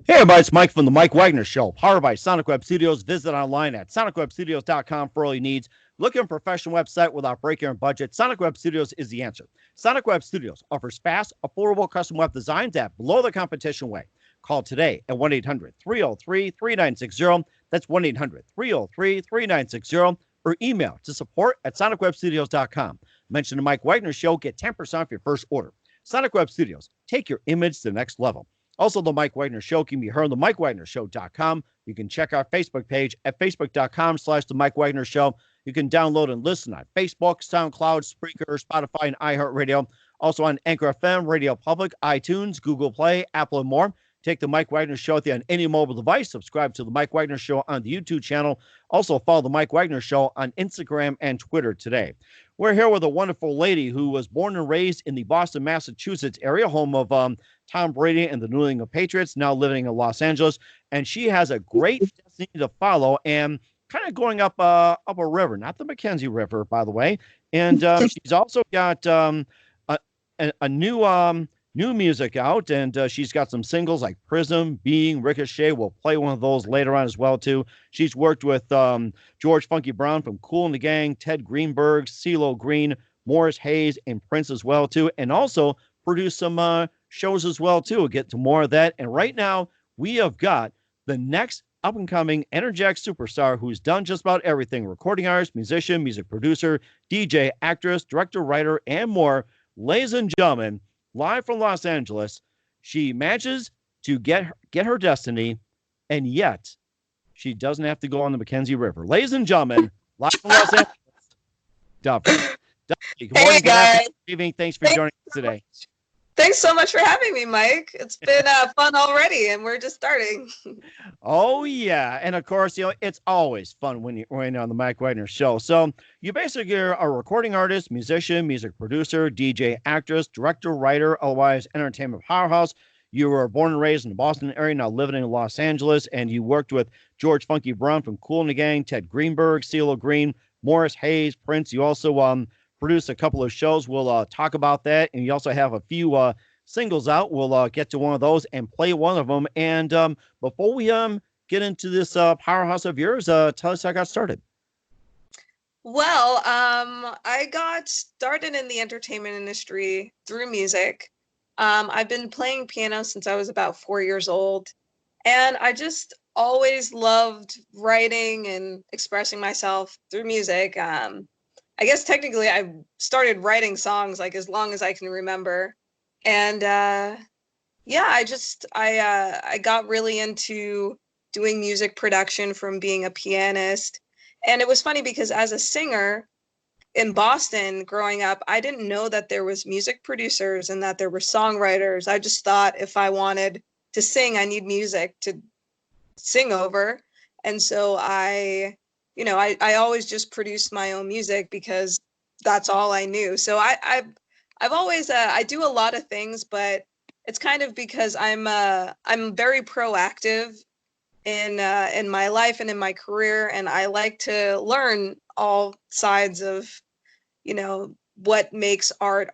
Hey everybody, it's Mike from the Mike Wagner Show, powered by Sonic Web Studios. Visit online at sonicwebstudios.com for all your needs. Looking for a professional website without breaking your budget? Sonic Web Studios is the answer. Sonic Web Studios offers fast, affordable custom web designs at below the competition way. Call today at 1-800-303-3960. That's 1-800-303-3960. Or email to support at sonicwebstudios.com. Mention the Mike Wagner Show, get 10% off your first order. Sonic Web Studios, take your image to the next level. Also, the Mike Wagner Show can be heard on the MikeWagnerShow.com. You can check our Facebook page at Facebook.com/The Mike Wagner Show. You can download and listen on Facebook, SoundCloud, Spreaker, Spotify, and iHeartRadio. Also on Anchor FM, Radio Public, iTunes, Google Play, Apple, and more. Take the Mike Wagner Show with you on any mobile device. Subscribe to the Mike Wagner Show on the YouTube channel. Also follow the Mike Wagner Show on Instagram and Twitter today. We're here with a wonderful lady who was born and raised in the Boston, Massachusetts area, home of Tom Brady and the New England Patriots, now living in Los Angeles. And she has a great destiny to follow and kind of going up a river, not the McKenzie River, by the way. And she's also got a new music out, and she's got some singles like Prism, Being, Ricochet. We'll play one of those later on as well, too. She's worked with George Funky Brown from Kool and the Gang, Ted Greenberg, CeeLo Green, Morris Hayes, and Prince as well, too. And also produced some shows as well, too. We'll get to more of that. And right now, we have got the next up-and-coming energetic superstar who's done just about everything. Recording artist, musician, music producer, DJ, actress, director, writer, and more. Ladies and gentlemen, live from Los Angeles, she manages to get her destiny, and yet she doesn't have to go on the McKenzie River. Ladies and gentlemen, live from Los Angeles, Dovley. Good morning, hey guys. Good evening. Thanks for joining us today. Thanks so much for having me, Mike. It's been fun already, and we're just starting. Oh, yeah. And, of course, it's always fun when you're on the Mike Wagner Show. So you basically are a recording artist, musician, music producer, DJ, actress, director, writer, otherwise entertainment powerhouse. You were born and raised in the Boston area, now living in Los Angeles, and you worked with George Funky Brown from Kool and the Gang, Ted Greenberg, CeeLo Green, Morris Hayes, Prince. You also produced a couple of shows. We'll talk about that. And you also have a few singles out. We'll get to one of those and play one of them. And before we get into this powerhouse of yours, tell us how I got started. Well, I got started in the entertainment industry through music. I've been playing piano since I was about 4 years old. And I just always loved writing and expressing myself through music. I guess technically I started writing songs like as long as I can remember. And I got really into doing music production from being a pianist. And it was funny because as a singer in Boston growing up, I didn't know that there was music producers and that there were songwriters. I just thought if I wanted to sing, I need music to sing over. And so I always just produced my own music because that's all I knew. So I've always I do a lot of things, but it's kind of because I'm very proactive in my life and in my career, and I like to learn all sides of what makes art.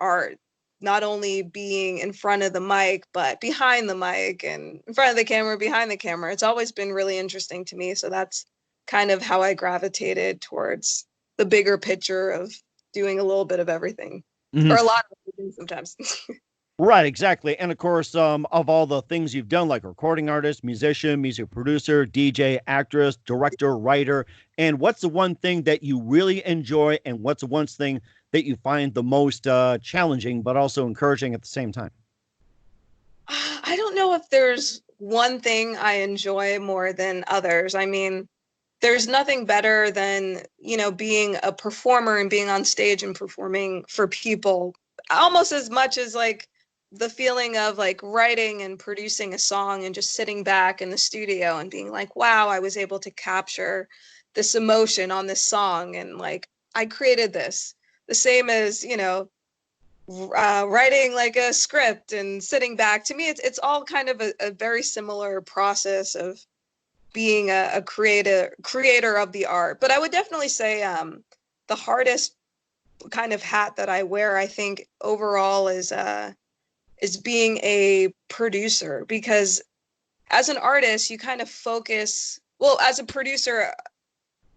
Not only being in front of the mic, but behind the mic and in front of the camera, behind the camera. It's always been really interesting to me. So that's kind of how I gravitated towards the bigger picture of doing a little bit of everything, or a lot of everything sometimes. Right, exactly. And of course, of all the things you've done, like recording artist, musician, music producer, DJ, actress, director, writer, and what's the one thing that you really enjoy, and what's the one thing that you find the most challenging, but also encouraging at the same time? I don't know if there's one thing I enjoy more than others. I mean, there's nothing better than, being a performer and being on stage and performing for people, almost as much as like the feeling of like writing and producing a song and just sitting back in the studio and being like, wow, I was able to capture this emotion on this song. And like, I created this. The same as, writing like a script and sitting back. To me, it's all kind of a very similar process of being a creator of the art. But I would definitely say the hardest kind of hat that I wear, I think overall is being a producer, because as an artist, you kind of focus, well, as a producer,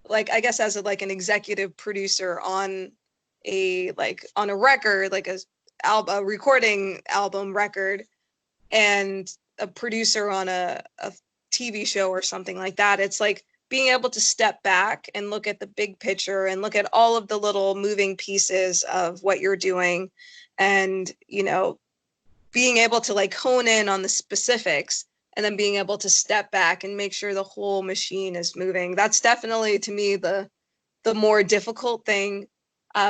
like, I guess as like an executive producer on a record, like a recording album record, and a producer on a TV show or something like that. It's like being able to step back and look at the big picture and look at all of the little moving pieces of what you're doing, and, being able to like hone in on the specifics, and then being able to step back and make sure the whole machine is moving. That's definitely, to me, the more difficult thing.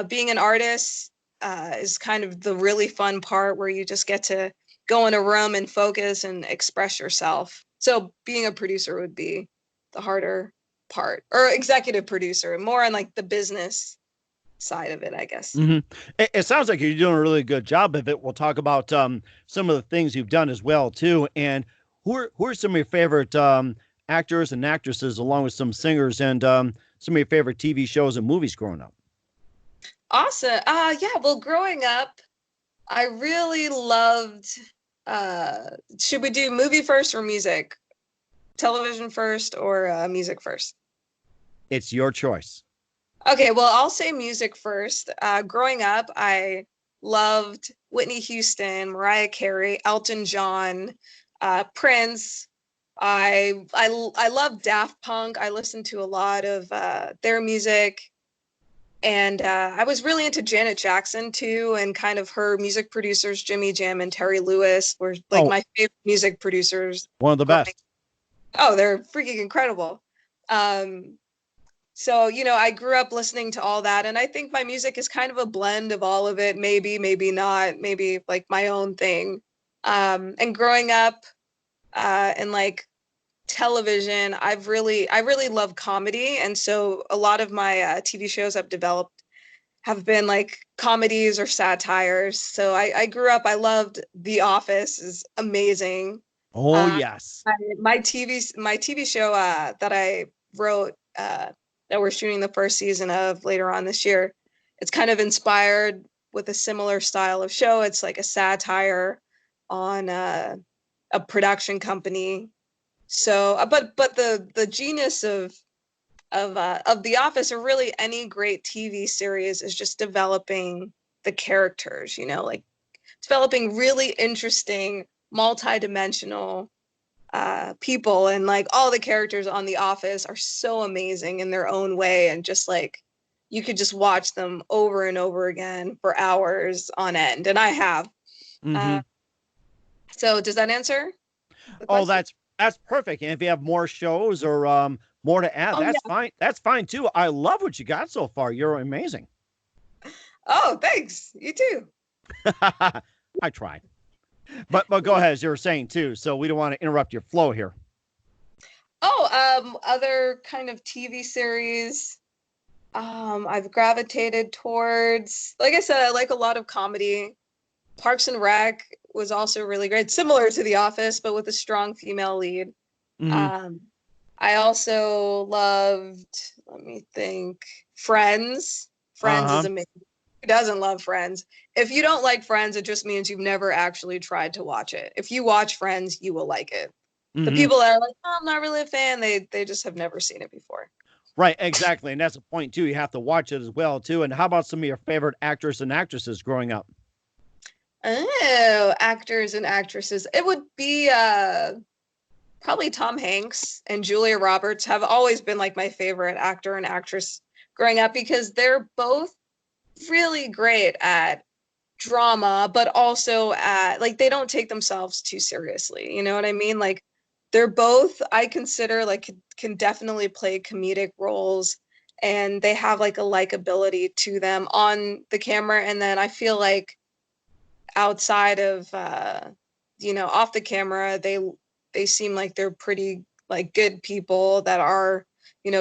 Being an artist is kind of the really fun part, where you just get to go in a room and focus and express yourself. So being a producer would be the harder part, or executive producer, more on like the business side of it, I guess. It sounds like you're doing a really good job of it. We'll talk about some of the things you've done as well too. And who are some of your favorite actors and actresses, along with some singers, and some of your favorite TV shows and movies growing up? Awesome. Yeah, well, growing up, I really loved, should we do movie first or music? Television first or music first? It's your choice. Okay, well, I'll say music first. Growing up, I loved Whitney Houston, Mariah Carey, Elton John, Prince. I love Daft Punk. I listened to a lot of their music. And I was really into Janet Jackson too, and kind of her music producers, Jimmy Jam and Terry Lewis, were like my favorite music producers. One of the best. Oh, they're freaking incredible. So, I grew up listening to all that, and I think my music is kind of a blend of all of it. Maybe not, maybe like my own thing. And growing up in like television, I really love comedy, and so a lot of my TV shows I've developed have been like comedies or satires. So I grew up, I loved The Office, is amazing. Oh yes. My TV show that I wrote, that we're shooting the first season of later on this year, it's kind of inspired with a similar style of show. It's like a satire on a production company. So, but the genius of The Office, or really any great TV series, is just developing the characters, like developing really interesting, multi-dimensional people, and like all the characters on The Office are so amazing in their own way, and just like you could just watch them over and over again for hours on end, and I have. So does that answer the question? Oh, that's perfect. And if you have more shows or more to add, that's fine. That's fine too. I love what you got so far. You're amazing. Oh, thanks. You too. I tried. But go ahead, as you were saying too. So we don't want to interrupt your flow here. Oh, other kind of TV series I've gravitated towards. Like I said, I like a lot of comedy. Parks and Rec was also really great, similar to The Office, but with a strong female lead. I also loved, let me think, Friends. Friends is amazing. Who doesn't love Friends? If you don't like Friends, it just means you've never actually tried to watch it. If you watch Friends, you will like it. The people that are like, oh, I'm not really a fan, they just have never seen it before. Right, exactly. And that's the point too. You have to watch it as well too. And how about some of your favorite actors and actresses growing up? Oh, actors and actresses. It would be probably Tom Hanks and Julia Roberts have always been like my favorite actor and actress growing up, because they're both really great at drama, but also at, like, they don't take themselves too seriously. You know what I mean? Like, they're both, I consider, like, can definitely play comedic roles, and they have like a likability to them on the camera. And then I feel like outside of off the camera, they seem like they're pretty like good people that are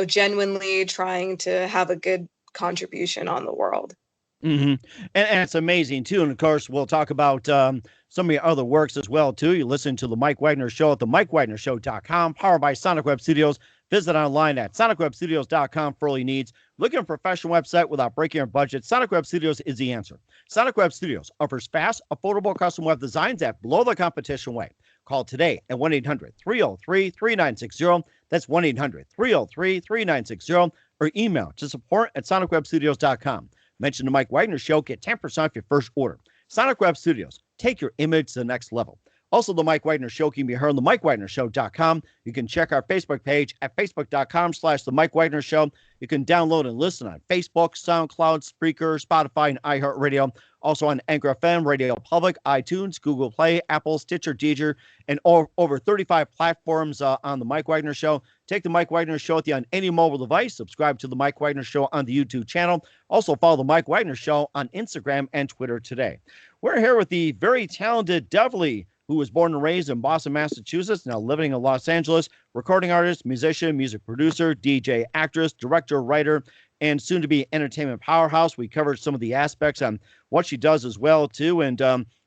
genuinely trying to have a good contribution on the world. And it's amazing too. And of course, we'll talk about some of your other works as well too. You listen to the Mike Wagner Show at the MikeWagnerShow.com, powered by Sonic Web Studios. Visit online at SonicWebStudios.com for all your needs. Looking for a professional website without breaking your budget? Sonic Web Studios is the answer. Sonic Web Studios offers fast, affordable custom web designs that blow the competition away. Call today at 1-800-303-3960. That's 1-800-303-3960. Or email to support@sonicwebstudios.com. Mention the Mike Wagner Show. Get 10% off your first order. Sonic Web Studios. Take your image to the next level. Also, the Mike Wagner Show can be heard on the MikeWagnerShow.com. You can check our Facebook page at Facebook.com/The Mike Wagner Show. You can download and listen on Facebook, SoundCloud, Spreaker, Spotify, and iHeartRadio. Also on Anchor FM, Radio Public, iTunes, Google Play, Apple, Stitcher, Deezer, and over 35 platforms on the Mike Wagner Show. Take the Mike Wagner Show with you on any mobile device. Subscribe to the Mike Wagner Show on the YouTube channel. Also follow the Mike Wagner Show on Instagram and Twitter today. We're here with the very talented Dovley, who was born and raised in Boston, Massachusetts, now living in Los Angeles, recording artist, musician, music producer, DJ, actress, director, writer, and soon to be entertainment powerhouse. We covered some of the aspects on what she does as well, too. And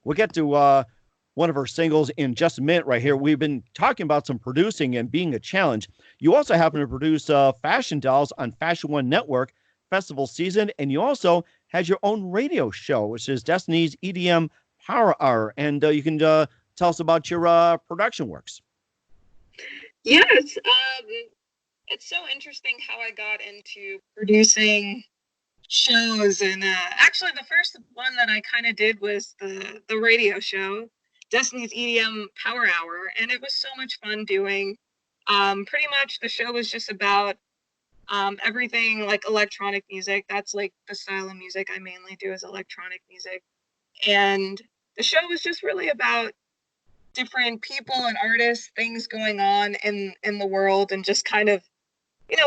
we'll get to one of her singles in just a minute right here. We've been talking about some producing and being a challenge. You also happen to produce Fashion Dolls on Fashion One Network festival season, and you also had your own radio show, which is Destiny's EDM Power Hour. And you can tell us about your production works. Yes. It's so interesting how I got into producing shows. And actually, the first one that I kind of did was the radio show, Destiny's EDM Power Hour. And it was so much fun doing. Pretty much the show was just about everything like electronic music. That's like the style of music I mainly do is electronic music. And the show was just really about different people and artists, things going on in the world, and just kind of,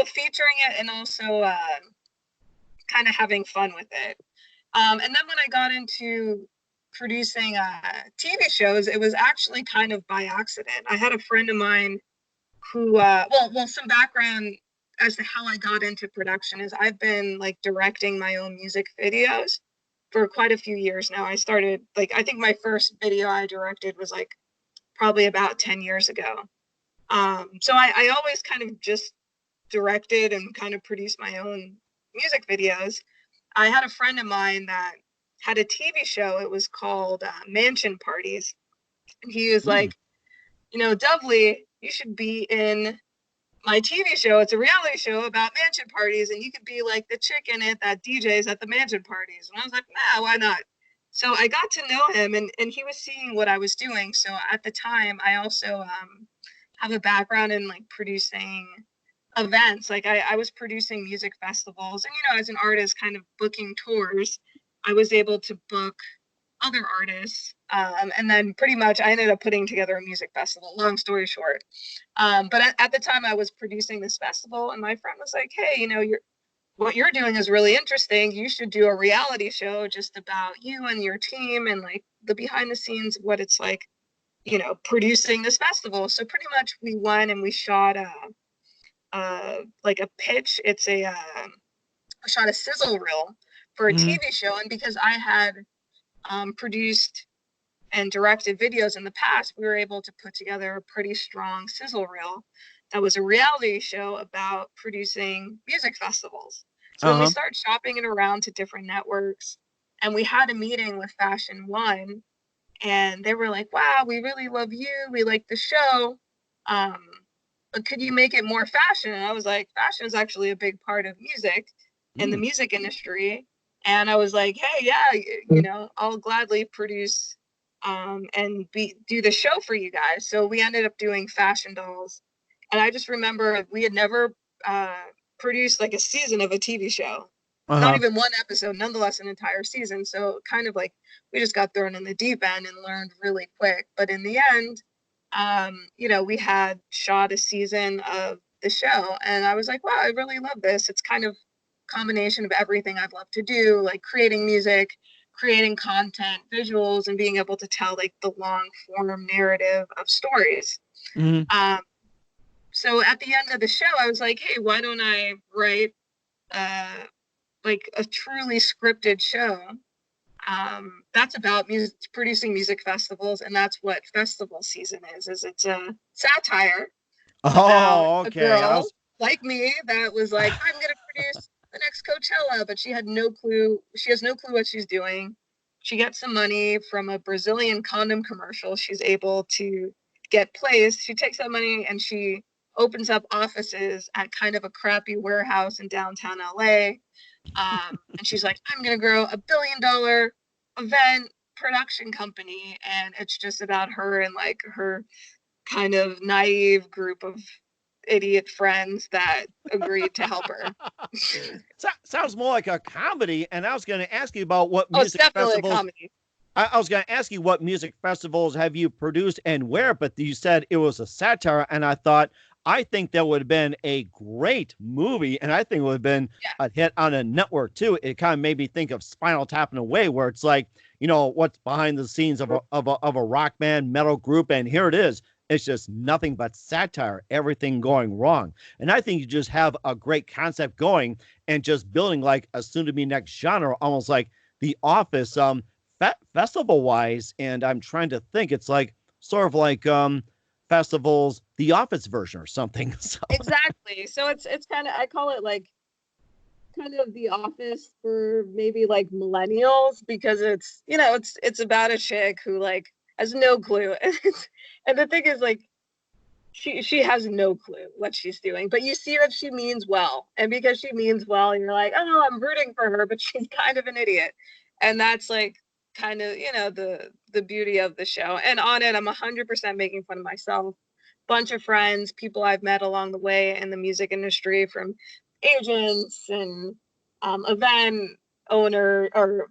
featuring it and also kind of having fun with it. And then when I got into producing TV shows, it was actually kind of by accident. I had a friend of mine who, some background as to how I got into production is I've been like directing my own music videos for quite a few years now. I started I think my first video I directed was like probably about 10 years ago. So I always kind of just directed and kind of produced my own music videos. I had a friend of mine that had a TV show. It was called Mansion Parties. And he was like, Dovley, you should be in my TV show. It's a reality show about mansion parties, and you could be like the chick in it that DJs at the mansion parties. And I was like, nah, why not? So I got to know him, and he was seeing what I was doing. So at the time, I also have a background in like producing events. Like I was producing music festivals, and as an artist kind of booking tours, I was able to book other artists. And then pretty much I ended up putting together a music festival, long story short. But at the time I was producing this festival, and my friend was like, hey, what you're doing is really interesting. You should do a reality show just about you and your team and like the behind the scenes, what it's like, producing this festival. So pretty much we went and we shot like a pitch. I shot a sizzle reel for a TV show. And because I had produced and directed videos in the past, we were able to put together a pretty strong sizzle reel that was a reality show about producing music festivals. So when we started shopping it around to different networks, and we had a meeting with Fashion One, and they were like, wow, we really love you. We like the show. But could you make it more fashion? And I was like, fashion is actually a big part of music and the music industry. And I was like, hey, yeah, I'll gladly produce and do the show for you guys. So we ended up doing Fashion Dolls. And I just remember we had never produced like a season of a TV show. Not even one episode, nonetheless an entire season. So kind of like we just got thrown in the deep end and learned really quick. But in the end, we had shot a season of the show. And I was like, wow, I really love this. It's kind of combination of everything I've loved to do, like creating music, creating content, visuals, and being able to tell like the long form narrative of stories. So at the end of the show, I was like, hey, why don't I write like a truly scripted show that's about music, producing music festivals, and that's what festival season is it's a satire about a girl like me that was like, I'm gonna produce the next Coachella, but she has no clue what she's doing. She gets some money from a Brazilian condom commercial. She's able to get placed, she takes that money and she opens up offices at kind of a crappy warehouse in downtown LA. And she's like, I'm going to grow $1 billion event production company. And it's just about her and like her kind of naive group of idiot friends that agreed to help her. Sounds more like a comedy. And I was going to ask you about what Oh, it's music definitely festivals. a comedy. I was going to ask you what music festivals have you produced and where, but you said it was a satire. And I think that would have been a great movie. And I think it would have been a hit on a network too. It kind of made me think of Spinal Tap in a way where it's like, you know, what's behind the scenes of a rock band metal group. And here it is. It's just nothing but satire, everything going wrong. And I think you just have a great concept going and just building like a soon to be next genre, almost like The Office, festival wise. And I'm trying to think, it's like sort of like, festivals, The Office version or something. So. Exactly. So it's kind of, I call it like kind of The Office for maybe like millennials, because it's, you know, it's about a chick who like has no clue. And the thing is like she has no clue what she's doing, but you see that she means well. And because she means well, you're like, oh, I'm rooting for her, but she's kind of an idiot. And that's like kind of, you know, the beauty of the show. And on it, I'm 100% making fun of myself. Bunch of friends, people I've met along the way in the music industry, from agents and event owner or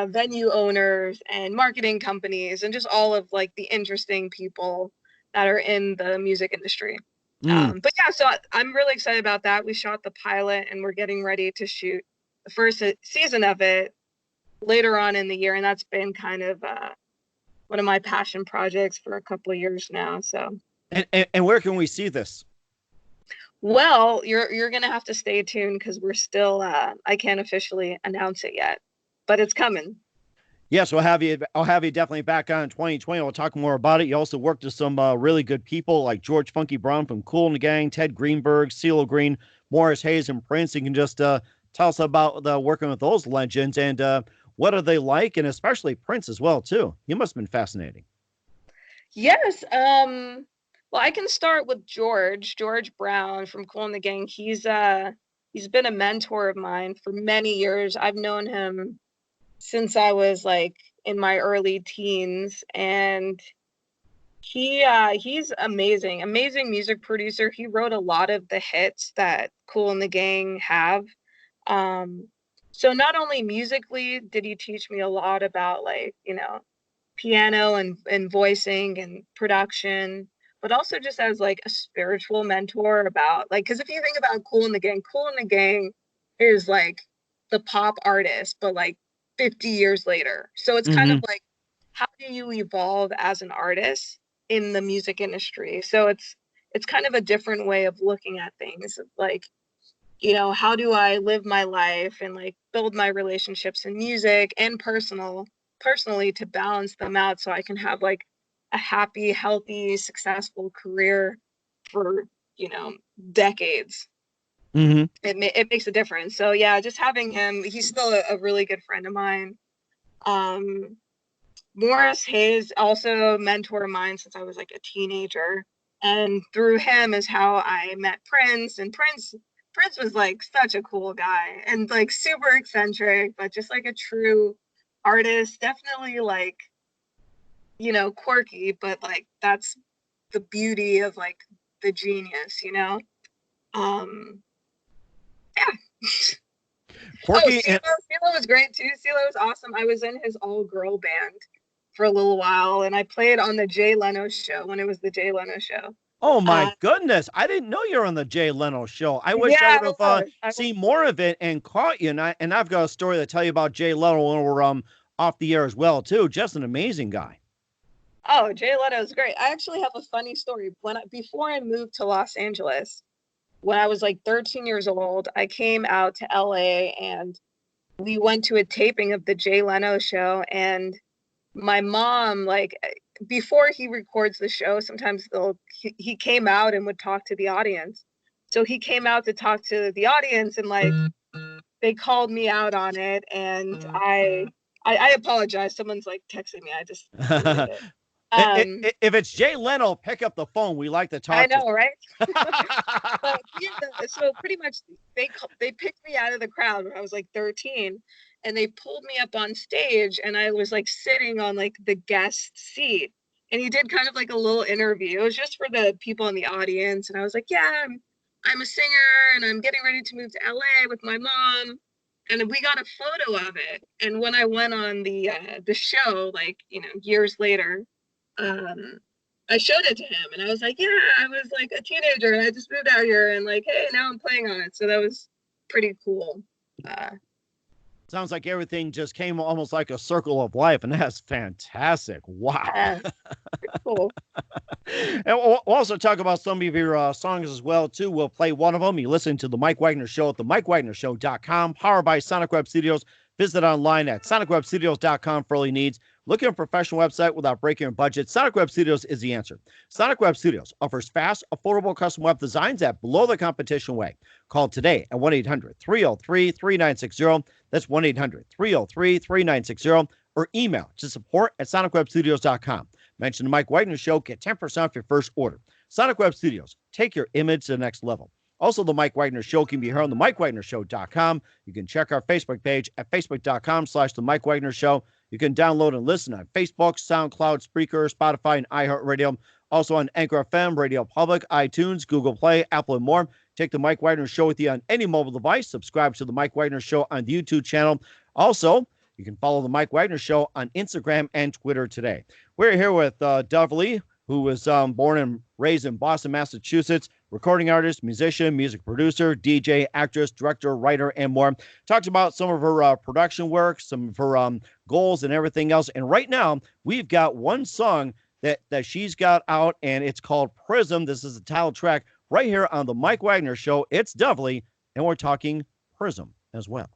venue owners and marketing companies, and just all of like the interesting people that are in the music industry. But yeah, so I'm really excited about that. We shot the pilot and we're getting ready to shoot the first season of it later on in the year, and that's been kind of one of my passion projects for a couple of years now. So and where can we see this? Well, you're gonna have to stay tuned, because we're still I can't officially announce it yet, but it's coming. Yes, I'll have you definitely back on in 2020. We'll talk more about it. You also worked with some really good people like George Funky Brown from Kool and the Gang, Ted Greenberg, CeeLo Green, Morris Hayes, and Prince. You can just tell us about working with those legends, and what are they like, and especially Prince as well too. You must have been fascinating. Yes. Well, I can start with George Brown from Kool and the Gang. He's been a mentor of mine for many years. I've known him since I was like in my early teens, and he's amazing music producer. He wrote a lot of the hits that Kool and the Gang have. So not only musically did he teach me a lot about, like, you know, piano and voicing and production, but also just as like a spiritual mentor about, like, because if you think about Kool and the Gang is like the pop artist, but like 50 years later. So it's kind of like, how do you evolve as an artist in the music industry? So it's kind of a different way of looking at things. Like, you know, how do I live my life and like build my relationships in music and personally to balance them out, so I can have like a happy, healthy, successful career for, you know, decades. It makes a difference. So yeah, just having him, he's still a really good friend of mine. Morris Hayes, also a mentor of mine since I was like a teenager, and through him is how I met Prince. And Prince was like such a cool guy, and like super eccentric, but just like a true artist. Definitely like, you know, quirky, but like that's the beauty of like the genius, you know. Yeah. Quirky. CeeLo was great too. CeeLo was awesome. I was in his all-girl band for a little while, and I played on the Jay Leno show when it was the Jay Leno show. Oh my goodness. I didn't know you were on the Jay Leno show. I wish I would have seen more of it and caught you. And I've got a story to tell you about Jay Leno when we're off the air as well too. Just an amazing guy. Oh, Jay Leno is great. I actually have a funny story. Before I moved to Los Angeles, when I was like 13 years old, I came out to LA and we went to a taping of the Jay Leno show. And my mom, like, before he records the show, sometimes he came out and would talk to the audience. So he came out to talk to the audience, and like they called me out on it, and I apologize. Someone's like texting me. I just deleted it. If it's Jay Leno, pick up the phone. We like to talk. I know, right? But yeah, so pretty much they picked me out of the crowd when I was like 13, and they pulled me up on stage, and I was like sitting on like the guest seat, and he did kind of like a little interview. It was just for the people in the audience, and I was like, yeah, I'm a singer, and I'm getting ready to move to LA with my mom. And we got a photo of it. And when I went on the show, like, years later, um, I showed it to him, and I was like, yeah, I was like a teenager and I just moved out here, and like, hey, now I'm playing on it. So that was pretty cool. Sounds like everything just came almost like a circle of life, and that's fantastic. Wow. Cool. And we'll also talk about some of your songs as well, too. We'll play one of them. You listen to The Mike Wagner Show at themikewagnershow.com, powered by Sonic Web Studios. Visit online at sonicwebstudios.com for all your needs. Looking for a professional website without breaking your budget? Sonic Web Studios is the answer. Sonic Web Studios offers fast, affordable custom web designs at below the competition way. Call today at 1-800-303-3960. That's 1-800-303-3960. Or email to support@sonicwebstudios.com. Mention the Mike Wagner Show. Get 10% off your first order. Sonic Web Studios. Take your image to the next level. Also, the Mike Wagner Show can be heard on the MikeWagnerShow.com. You can check our Facebook page at Facebook.com/the Mike Wagner Show. You can download and listen on Facebook, SoundCloud, Spreaker, Spotify, and iHeartRadio. Also on Anchor FM, Radio Public, iTunes, Google Play, Apple, and more. Take the Mike Wagner Show with you on any mobile device. Subscribe to the Mike Wagner Show on the YouTube channel. Also, you can follow the Mike Wagner Show on Instagram and Twitter today. We're here with Dovley, who was born and raised in Boston, Massachusetts, recording artist, musician, music producer, DJ, actress, director, writer, and more. Talks about some of her production work, some of her goals and everything else. And right now, we've got one song that she's got out, and it's called Prism. This is the title track right here on the Mike Wagner Show. It's Dovley, and we're talking Prism as well.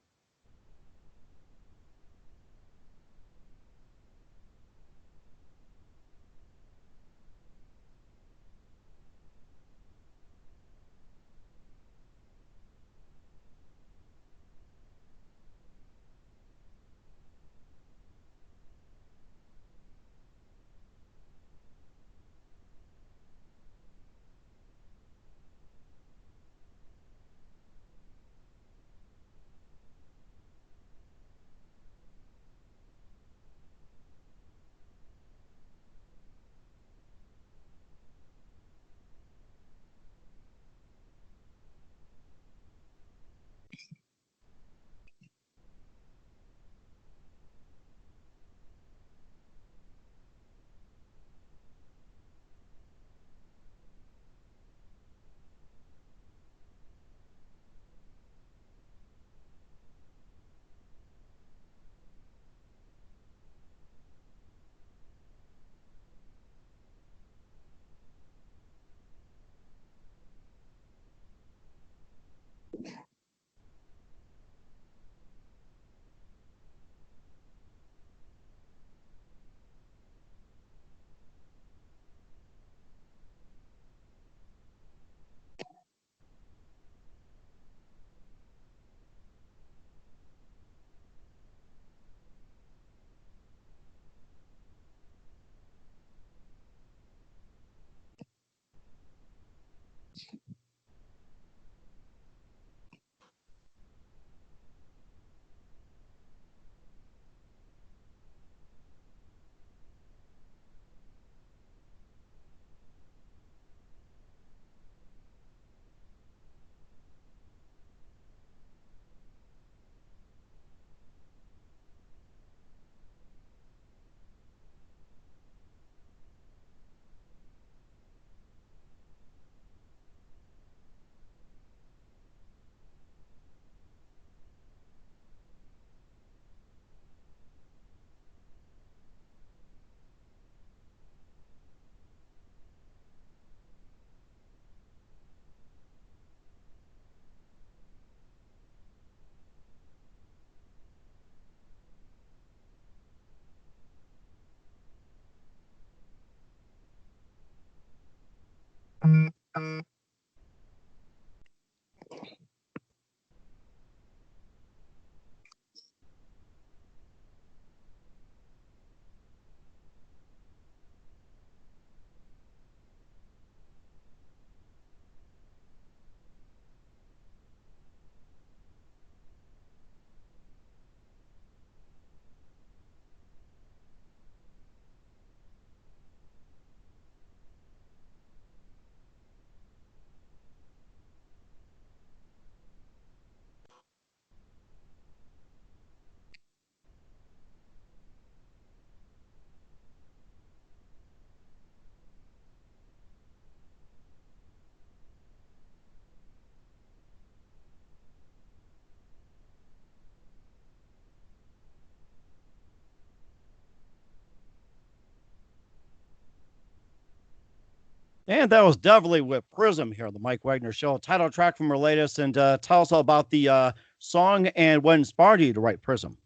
And that was Dovley with Prism here on the Mike Wagner Show. Title track from her latest. And tell us all about the song and what inspired you to write Prism.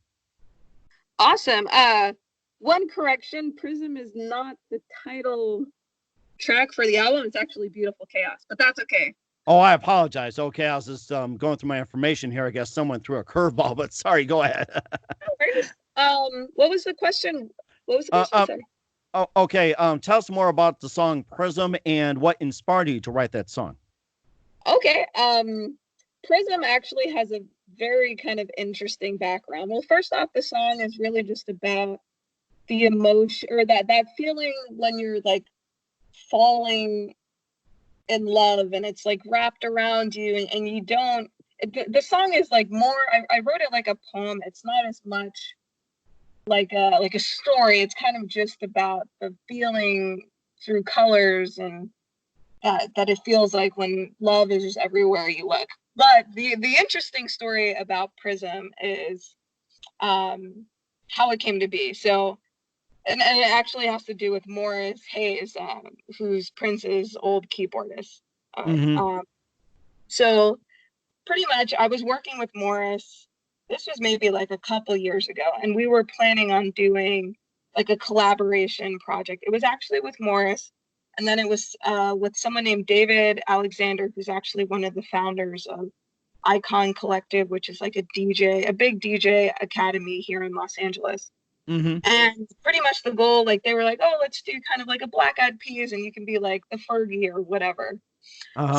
Awesome. One correction, Prism is not the title track for the album. It's actually Beautiful Chaos, but that's okay. Oh, I apologize. Okay, I was just going through my information here. I guess someone threw a curveball, but sorry, go ahead. What was the question? What was the question? Oh, okay. Tell us more about the song Prism and what inspired you to write that song. Okay. Prism actually has a very kind of interesting background. Well, first off, the song is really just about the emotion, or that feeling when you're like falling in love and it's like wrapped around you, and you don't, the song is like more, I wrote it like a poem. It's not as much like a story. It's kind of just about the feeling through colors, and that it feels like when love is just everywhere you look. But the interesting story about Prism is how it came to be. So, and it actually has to do with Morris Hayes, who's Prince's old keyboardist. So pretty much I was working with Morris. This was maybe like a couple years ago, and we were planning on doing like a collaboration project. It was actually with Morris, and then it was with someone named David Alexander, who's actually one of the founders of Icon Collective, which is like a big DJ academy here in Los Angeles. And pretty much the goal, like they were like, oh, let's do kind of like a Black Eyed Peas, and you can be like the Fergie or whatever.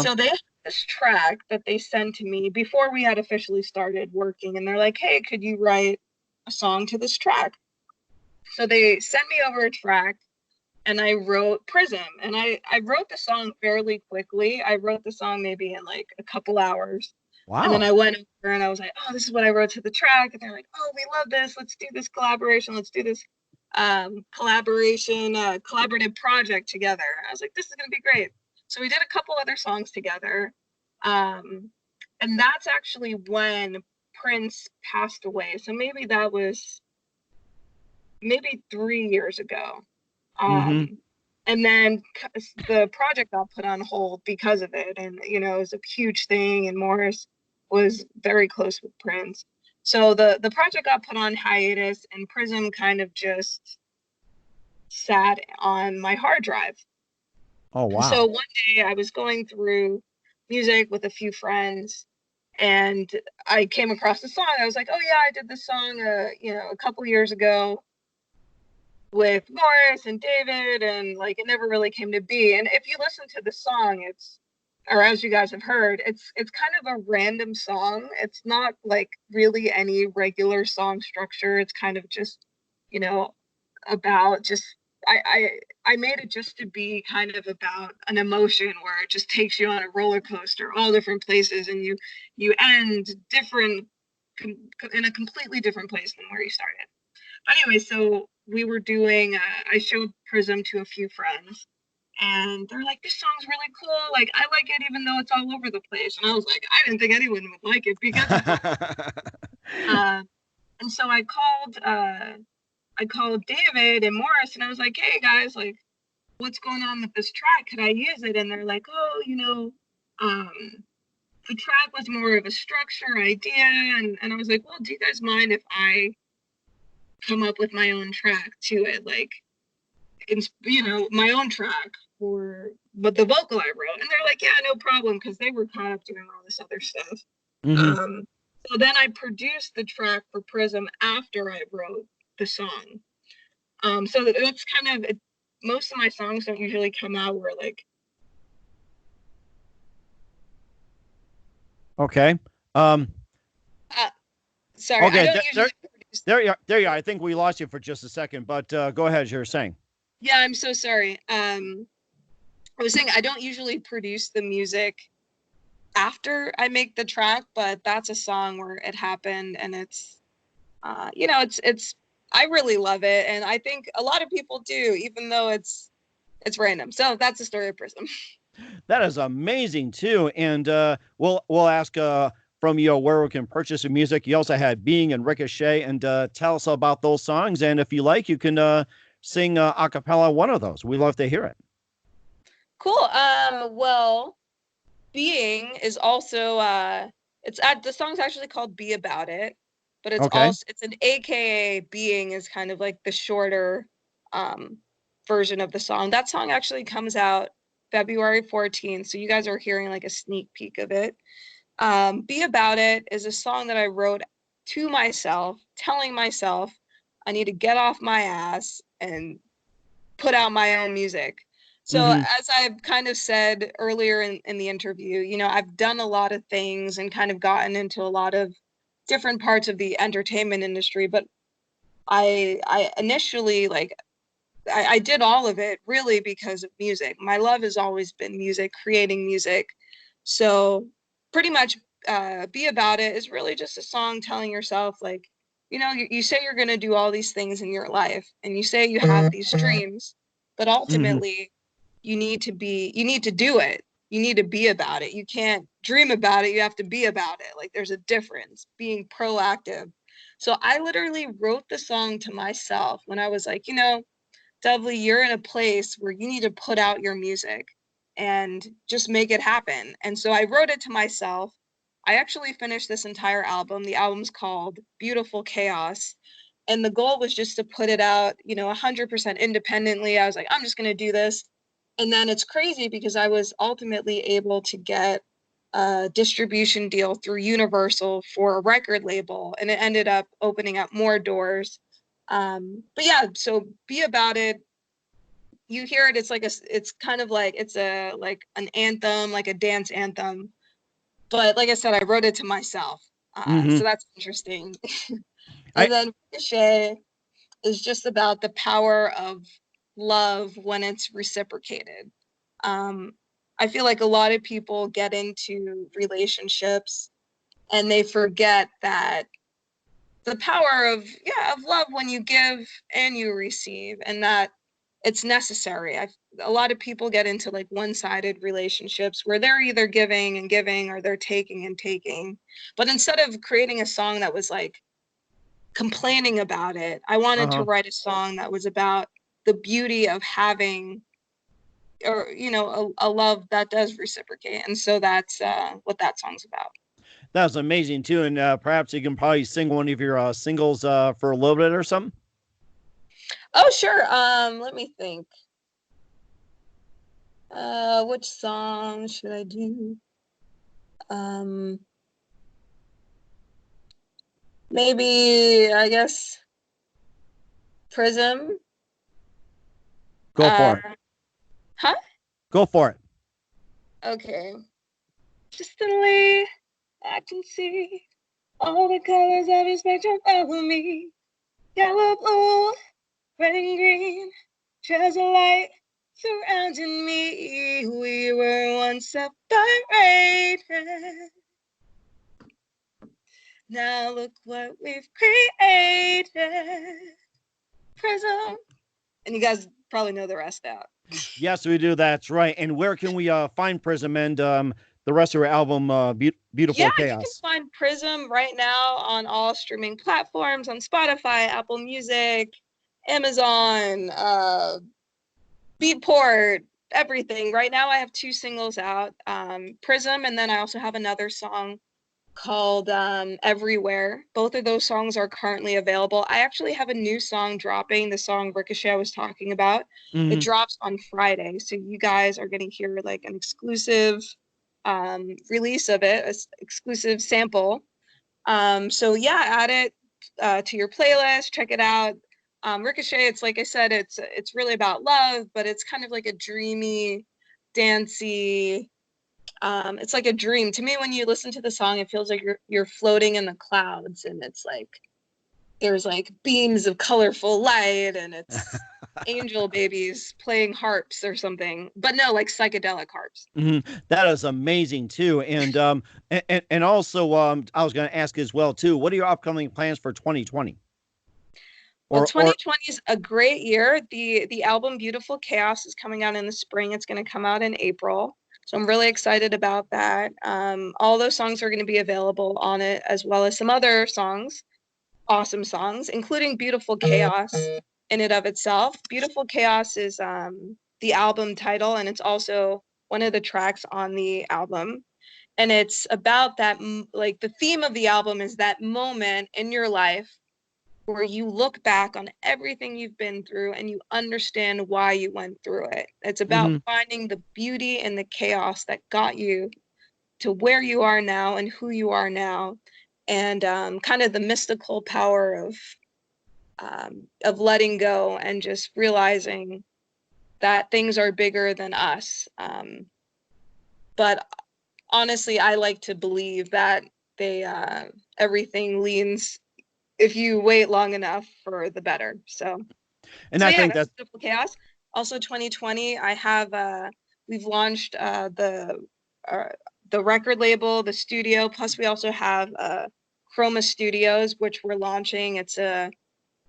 So they had this track that they sent to me before we had officially started working, and they're like, hey, could you write a song to this track? So they sent me over a track, and I wrote Prism, and I wrote the song fairly quickly. I wrote the song maybe in like a couple hours. Wow. And then I went over and I was like, oh, this is what I wrote to the track. And they're like, oh, we love this. Let's do this collaboration. Let's do this collaborative project together. I was like, this is going to be great. So we did a couple other songs together. And that's actually when Prince passed away. So maybe that was 3 years ago. And then the project got put on hold because of it. And, you know, it was a huge thing. And Morris was very close with Prince. So the project got put on hiatus, and Prism kind of just sat on my hard drive. Oh, wow. So one day I was going through music with a few friends, and I came across the song. I was like, oh, yeah, I did this song, a couple years ago with Morris and David, and like it never really came to be. And if you listen to the song, or as you guys have heard, it's kind of a random song. It's not like really any regular song structure. It's kind of just, you know, about just, I made it just to be kind of about an emotion where it just takes you on a roller coaster, all different places, and you end different, in a completely different place than where you started. But anyway, so we were doing, I showed Prism to a few friends, and they're like, this song's really cool. Like, I like it even though it's all over the place. And I was like, I didn't think anyone would like it because and so I called David and Morris, and I was like, hey guys, like, what's going on with this track? Could I use it? And they're like, oh, the track was more of a structure idea. And I was like, well, do you guys mind if I come up with my own track to it? Like, my own track but the vocal I wrote. And they're like, yeah, no problem, because they were caught up doing all this other stuff. So then I produced the track for Prism after I wrote the song. So that's kind of, most of my songs don't usually come out where like. Okay. Sorry. Okay. I don't usually there you are. I think we lost you for just a second, but go ahead as you were saying. Yeah, I'm so sorry. I was saying I don't usually produce the music after I make the track, but that's a song where it happened, and it's, it's. I really love it, and I think a lot of people do, even though it's random. So that's the story of Prism. That is amazing too, and we'll ask from you where we can purchase your music. You also had Being and Ricochet, and tell us about those songs, and if you like, you can sing a cappella one of those. We love to hear it. Cool. Well, Being is also the song's actually called Be About It, but it's Okay. also it's an AKA Being is kind of like the shorter version of the song. That song actually comes out February 14th, so you guys are hearing like a sneak peek of it. Be About It is a song that I wrote to myself, telling myself I need to get off my ass and put out my own music. So as I've kind of said earlier in the interview, you know, I've done a lot of things and kind of gotten into a lot of different parts of the entertainment industry, but I initially I did all of it really because of music. My love has always been music, creating music. So pretty much Be About It is really just a song telling yourself like, you know, you say you're going to do all these things in your life and you say you have these dreams, but ultimately you need to do it. You need to be about it. You can't dream about it. You have to be about it. Like there's a difference, being proactive. So I literally wrote the song to myself when I was like, you know, Dovley, you're in a place where you need to put out your music and just make it happen. And so I wrote it to myself. I actually finished this entire album. The album's called Beautiful Chaos. And the goal was just to put it out, you know, 100% independently. I was like, I'm just going to do this. And then it's crazy because I was ultimately able to get a distribution deal through Universal for a record label. And it ended up opening up more doors. But yeah, so Be About It, you hear it, it's kind of like it's a like an anthem, like a dance anthem, but like I said, I wrote it to myself, so that's interesting. I And then Ricochet is just about the power of love when it's reciprocated. um I feel like a lot of people get into relationships and they forget that the power of love when you give and you receive, and that it's necessary. A lot of people get into like one-sided relationships where they're either giving and giving or they're taking and taking. But instead of creating a song that was like complaining about it, I wanted to write a song that was about the beauty of having, or you know, a love that does reciprocate. And so that's what that song's about. That was amazing too, and perhaps you can probably sing one of your singles for a little bit or something. Oh sure. Let me think. Which song should I do? Maybe I guess Prism. Go for it. Huh? Go for it. Okay. Distantly, I can see all the colors of your spectrum over me. Yellow, blue, red and green, treasure light surrounding me. We were once separated. Now look what we've created. Prism. And you guys probably know the rest out. Yes, we do. That's right. And where can we find Prism and the rest of your album, Beautiful Chaos? You can find Prism right now on all streaming platforms, on Spotify, Apple Music, Amazon, Beatport, everything. Right now I have 2 singles out, Prism, and then I also have another song called Everywhere. Both of those songs are currently available. I actually have a new song dropping, the song Ricochet I was talking about. It drops on Friday, so you guys are going to hear like an exclusive release of it, an exclusive sample. So yeah, add it to your playlist, check it out. Ricochet, it's like I said, it's really about love, but it's kind of like a dreamy, dancey, it's like a dream to me. When you listen to the song, it feels like you're floating in the clouds, and it's like there's like beams of colorful light, and it's angel babies playing harps or something, but no, like psychedelic harps. That is amazing too. And also I was going to ask as well too, what are your upcoming plans for 2020? Well, 2020 is a great year. The album Beautiful Chaos is coming out in the spring. It's going to come out in April. So I'm really excited about that. All those songs are going to be available on it, as well as some other songs, awesome songs, including Beautiful Chaos in and of itself. Beautiful Chaos is the album title, and it's also one of the tracks on the album. And it's about that, like the theme of the album is that moment in your life where you look back on everything you've been through and you understand why you went through it. It's about finding the beauty in the chaos that got you to where you are now and who you are now, and kind of the mystical power of letting go and just realizing that things are bigger than us. But honestly, I like to believe that everything leans, if you wait long enough, for the better. And I think that's Mystical Chaos. Also 2020, we've launched the record label, the studio, plus we also have Chroma Studios, which we're launching. It's a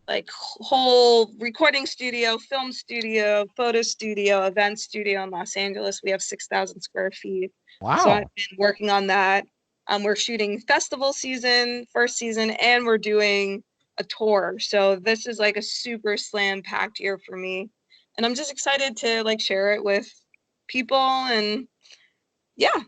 like whole recording studio, film studio, photo studio, event studio in Los Angeles. We have 6,000 square feet. wow. So I've been working on that. We're shooting festival season, first season, and we're doing a tour. So this is like a super slam packed year for me. And I'm just excited to like share it with people. And yeah.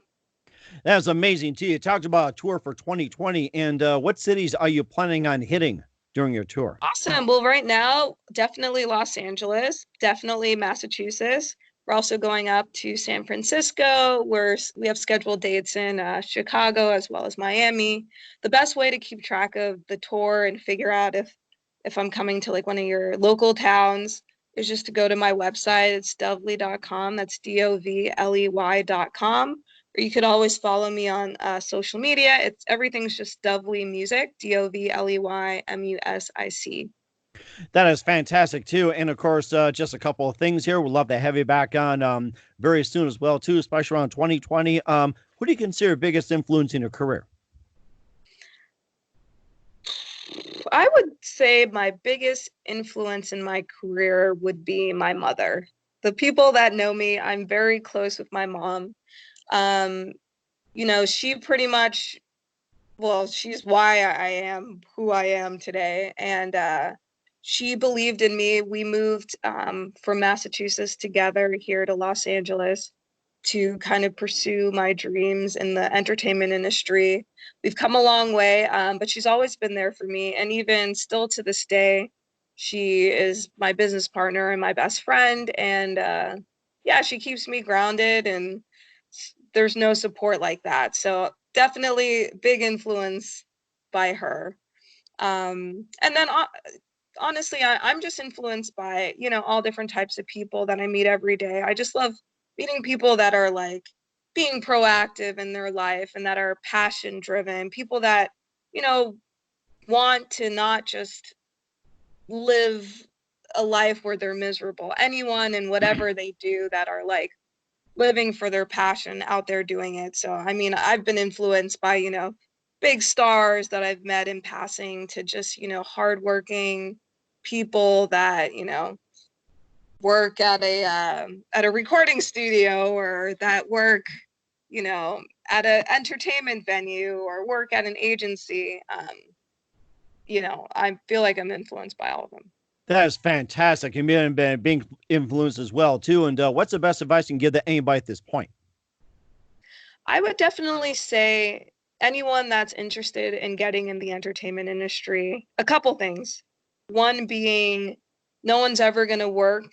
That was amazing too. You talked about a tour for 2020, and what cities are you planning on hitting during your tour? Awesome. Well, right now, definitely Los Angeles, definitely Massachusetts. We're also going up to San Francisco, where we have scheduled dates in Chicago as well as Miami. The best way to keep track of the tour and figure out if I'm coming to like one of your local towns is just to go to my website. It's dovley.com. That's DOVLEY.com. Or you could always follow me on social media. Everything's just Dovley Music, DOVLEYMUSIC. That is fantastic too. And of course, just a couple of things here. We'd love to have you back on very soon as well too, especially around 2020. Who do you consider your biggest influence in your career? I would say my biggest influence in my career would be my mother. The people that know me, I'm very close with my mom. She pretty much, well, she's why I am who I am today. And she believed in me. We moved from Massachusetts together here to Los Angeles to kind of pursue my dreams in the entertainment industry. We've come a long way, but she's always been there for me. And even still to this day, she is my business partner and my best friend. And she keeps me grounded, and there's no support like that. So definitely big influence by her. And then honestly, I'm just influenced by, all different types of people that I meet every day. I just love meeting people that are like being proactive in their life and that are passion driven, people that, want to not just live a life where they're miserable. Anyone and whatever they do that are like living for their passion out there doing it. So, I mean, I've been influenced by, big stars that I've met in passing to just, hardworking people that, work at a recording studio, or that work, at an entertainment venue, or work at an agency. I feel like I'm influenced by all of them. That is fantastic. And being influenced as well too. And what's the best advice you can give to anybody at this point? I would definitely say anyone that's interested in getting in the entertainment industry, a couple things. One being, no one's ever going to work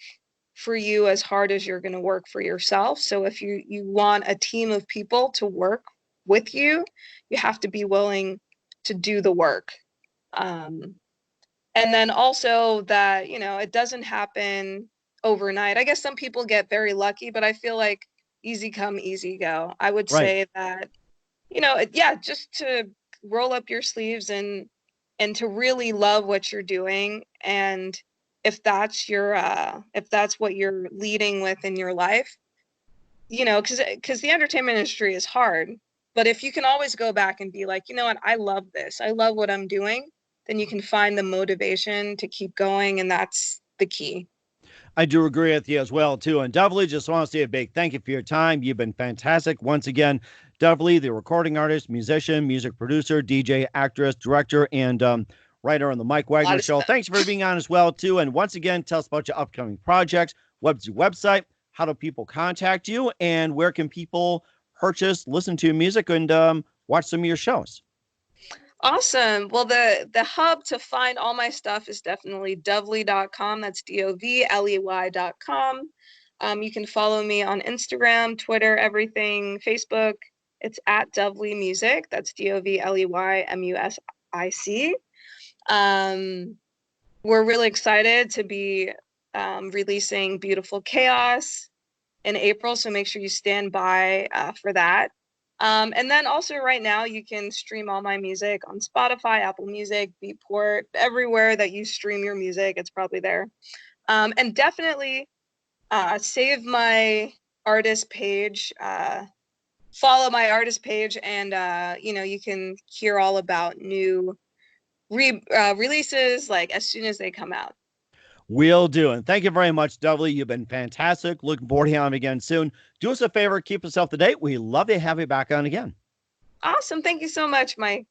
for you as hard as you're going to work for yourself. So if you want a team of people to work with you, you have to be willing to do the work. And then also that, it doesn't happen overnight. I guess some people get very lucky, but I feel like easy come, easy go. I would say that, just to roll up your sleeves and to really love what you're doing. And if that's what you're leading with in your life, because the entertainment industry is hard. But if you can always go back and be like, you know what, I love this, I love what I'm doing, then you can find the motivation to keep going. And that's the key. I do agree with you as well, too. And Dovley, just want to say a big thank you for your time. You've been fantastic. Once again, Dovley, the recording artist, musician, music producer, DJ, actress, director, and writer on the Mike Wagner Show. Thanks for being on as well, too. And once again, tell us about your upcoming projects. What's your website? how do people contact you, and where can people purchase, listen to music, and watch some of your shows? Awesome. Well, the hub to find all my stuff is definitely dovley.com. That's DOVLEY.com. You can follow me on Instagram, Twitter, everything, Facebook. It's at Dovley Music. That's DOVLEYMUSIC. We're really excited to be releasing Beautiful Chaos in April, so make sure you stand by for that. And then also right now you can stream all my music on Spotify, Apple Music, Beatport, everywhere that you stream your music, it's probably there. And definitely save my artist page, follow my artist page, and you can hear all about new releases like as soon as they come out. Will do. And thank you very much, Dovley. You've been fantastic. Looking forward to having you again soon. Do us a favor, keep us up to date. We love to have you back on again. Awesome. Thank you so much, Mike.